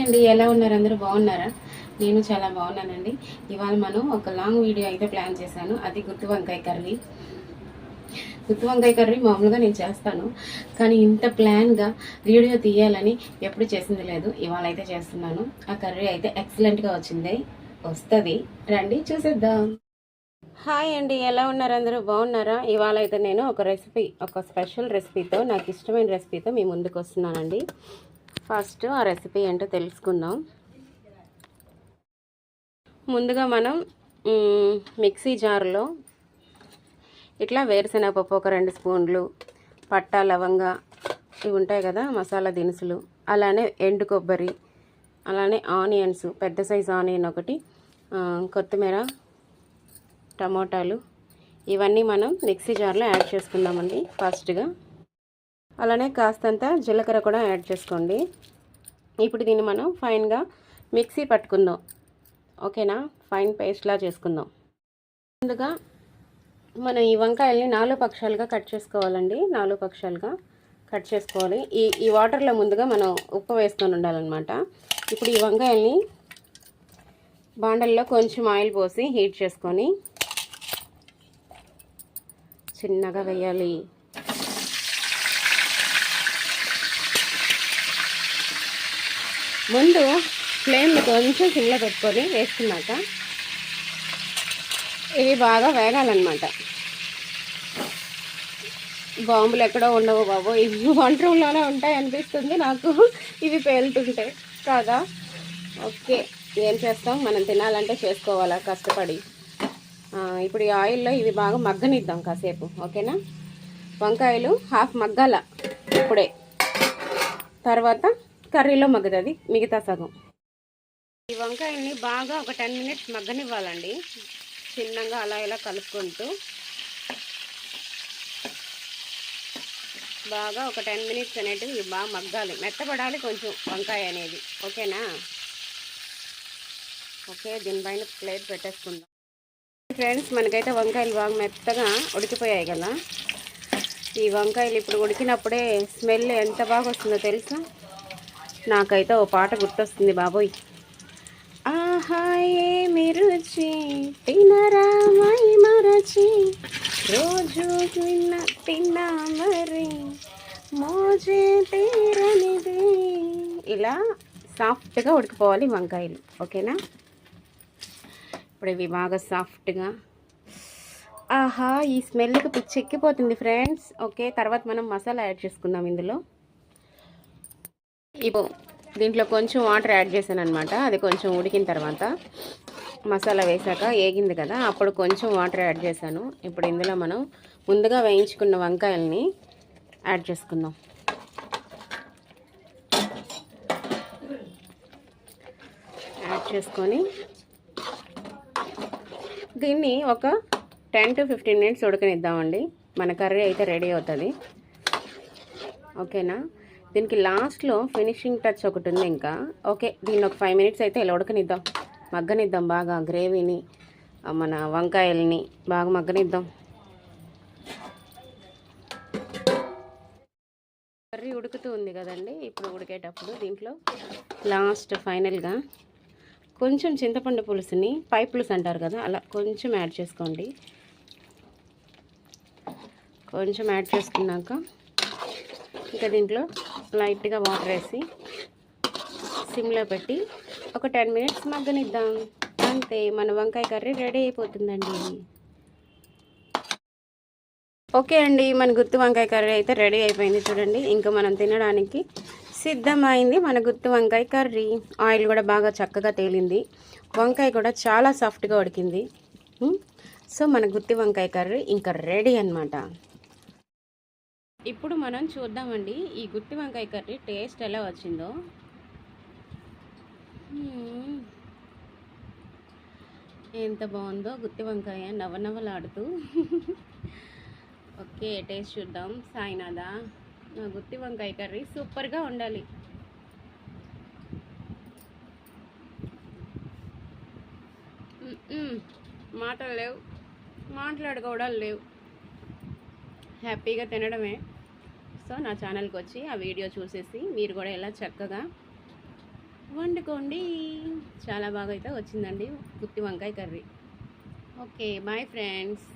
అండి, ఎలా ఉన్నారు? అందరూ బాగున్నారా? నేను చాలా బాగున్నానండి. ఇవాళ మనం ఒక లాంగ్ వీడియో అయితే ప్లాన్ చేశాను. అది గుత్తి వంకాయ కర్రీ. గుత్తి వంకాయ కర్రీ మామూలుగా నేను చేస్తాను, కానీ ఇంత ప్లాన్గా వీడియో తీయాలని ఎప్పుడు చేసింది లేదు. ఇవాళ అయితే చేస్తున్నాను. ఆ కర్రీ అయితే ఎక్సలెంట్గా వస్తుంది. రండి చూసేద్దాం. హాయ్ అండి, ఎలా ఉన్నారు? అందరూ బాగున్నారా? ఇవాళ అయితే నేను ఒక స్పెషల్ రెసిపీతో, నాకు ఇష్టమైన రెసిపీతో మీ ముందుకు వస్తున్నానండి. ఫస్ట్ ఆ రెసిపీ ఏంటో తెలుసుకుందాం. ముందుగా మనం మిక్సీ జార్లో ఇట్లా వేరుశనగపప్పు ఒక 2 స్పూన్లు, పట్టా లవంగ ఇవి ఉంటాయి కదా మసాలా దినుసులు, అలానే ఎండు కొబ్బరి, అలానే ఆనియన్స్, పెద్ద సైజు ఆనియన్ ఒకటి, కొత్తిమీర, టమోటాలు, ఇవన్నీ మనం మిక్సీ జార్లో యాడ్ చేసుకుందామండి ఫస్ట్గా. అలానే కాస్తంత జీలకర్ర కూడా యాడ్ చేసుకోండి. ఇప్పుడు దీన్ని మనం ఫైన్గా మిక్సీ పట్టుకుందాం. ఓకేనా? ఫైన్ పేస్ట్లా చేసుకుందాం. ముందుగా మనం ఈ వంకాయల్ని 4 పక్షాలుగా కట్ చేసుకోవాలండి. 4 పక్షాలుగా కట్ చేసుకోవాలి. ఈ వాటర్లో ముందుగా మనం ఉప్పు వేసుకొని ఉండాలన్నమాట. ఇప్పుడు ఈ వంకాయల్ని బాండల్లో కొంచెం ఆయిల్ పోసి హీట్ చేసుకొని చిన్నగా వేయాలి. ముందు ఫ్లేమ్ని కొంచెం సిమ్లో పెట్టుకొని వేసుకున్నాక ఇవి బాగా వేగాలన్నమాట. బాంబులు ఎక్కడో ఉండవు బాబు, ఇవి వంట రూమ్లోనే ఉంటాయి అనిపిస్తుంది నాకు ఇవి పేలుతుంటే కాదా. ఓకే, ఏం చేస్తాం, మనం తినాలంటే చేసుకోవాలా కష్టపడి. ఇప్పుడు ఈ ఆయిల్లో ఇవి బాగా మగ్గనిద్దాం కాసేపు. ఓకేనా? వంకాయలు హాఫ్ మగ్గాల ఇప్పుడే, తర్వాత కర్రీలో మగ్గుతుంది మిగతా సగం. ఈ వంకాయల్ని బాగా ఒక 10 మినిట్స్ మగ్గనివ్వాలండి. చిన్నగా అలా ఇలా కలుపుకుంటూ బాగా ఒక 10 మినిట్స్ అనేటివి ఇవి బాగా మగ్గాలి, మెత్తపడాలి కొంచెం వంకాయ అనేది. ఓకేనా? ఓకే, దీనిపైన ప్లేట్ పెట్టేసుకుందాం. ఫ్రెండ్స్, మనకైతే వంకాయలు బాగా మెత్తగా ఉడికిపోయాయి కదా. ఈ వంకాయలు ఇప్పుడు ఉడికినప్పుడే స్మెల్ ఎంత బాగా వస్తుందో తెలుసా? నాకైతే ఓ పాట గుర్తొస్తుంది బాబోయ్. ఆహా ఏమి రుచి తినరామై మరచి, రోజు తిన్నా మరి మోజే తీరనిది. ఇలా సాఫ్ట్గా ఉడికిపోవాలి వంకాయలు. ఓకేనా? ఇప్పుడు ఇవి బాగా సాఫ్ట్గా, ఆహా ఈ స్మెల్కి పిచ్చెక్కిపోతుంది ఫ్రెండ్స్. ఓకే, తర్వాత మనం మసాలా యాడ్ చేసుకుందాం. ఇందులో ఇప్పుడు దీంట్లో కొంచెం వాటర్ యాడ్ చేశాను అనమాట. అది కొంచెం ఉడికిన తర్వాత మసాలా వేసాక ఏగింది కదా, అప్పుడు కొంచెం వాటర్ యాడ్ చేశాను. ఇప్పుడు ఇందులో మనం ముందుగా వేయించుకున్న వంకాయల్ని యాడ్ చేసుకుందాం. యాడ్ చేసుకొని దీన్ని ఒక 10 to 15 మినిట్స్ ఉడకనిద్దామండి. మన కర్రీ అయితే రెడీ అవుతుంది. ఓకేనా? దీనికి లాస్ట్లో ఫినిషింగ్ టచ్ ఒకటి ఉంది ఇంకా. ఓకే, దీన్ని ఒక 5 మినిట్స్ అయితే ఇలా ఉడకనిద్దాం, మగ్గనిద్దాం బాగా. గ్రేవీని, మన వంకాయల్ని బాగా మగ్గనిద్దాం. కర్రీ ఉడుకుతూ ఉంది కదండి. ఇప్పుడు ఉడికేటప్పుడు దీంట్లో లాస్ట్ ఫైనల్గా కొంచెం చింతపండు పులుసుని, పై పులుసు అంటారు కదా, అలా కొంచెం యాడ్ చేసుకోండి. కొంచెం యాడ్ చేసుకున్నాక ఇంకా దీంట్లో లైట్గా వాటర్ వేసి సిమ్లో పెట్టి ఒక 10 మినిట్స్ మగ్గనిద్దాం. అంతే, మన వంకాయ కర్రీ రెడీ అయిపోతుందండి. ఓకే అండి, మన గుత్తి వంకాయ కర్రీ అయితే రెడీ అయిపోయింది. చూడండి, ఇంకా మనం తినడానికి సిద్ధమైంది మన గుత్తి వంకాయ కర్రీ. ఆయిల్ కూడా బాగా చక్కగా తేలింది, వంకాయ కూడా చాలా సాఫ్ట్గా ఉడికింది. సో మన గుత్తి వంకాయ కర్రీ ఇంకా రెడీ అన్నమాట. ఇప్పుడు మనం చూద్దామండి ఈ గుత్తి వంకాయ కర్రీ టేస్ట్ ఎలా వచ్చిందో. ఎంత బాగుందో గుత్తి వంకాయ, నవ్వనవ్వలాడుతూ. ఓకే, టేస్ట్ చూద్దాం. సాయినాథా, నా గుత్తి వంకాయ కర్రీ సూపర్గా ఉండాలి. మాటలు లేవు, మాట్లాడుకోవడాలు లేవు, హ్యాపీగా తినడమే. సో నా ఛానల్కి వచ్చి ఆ వీడియో చూసేసి మీరు కూడా ఎలా చక్కగా వండుకోండి. చాలా బాగా అయితే వచ్చిందండి గుత్తి వంకాయ కర్రీ. Okay bye friends.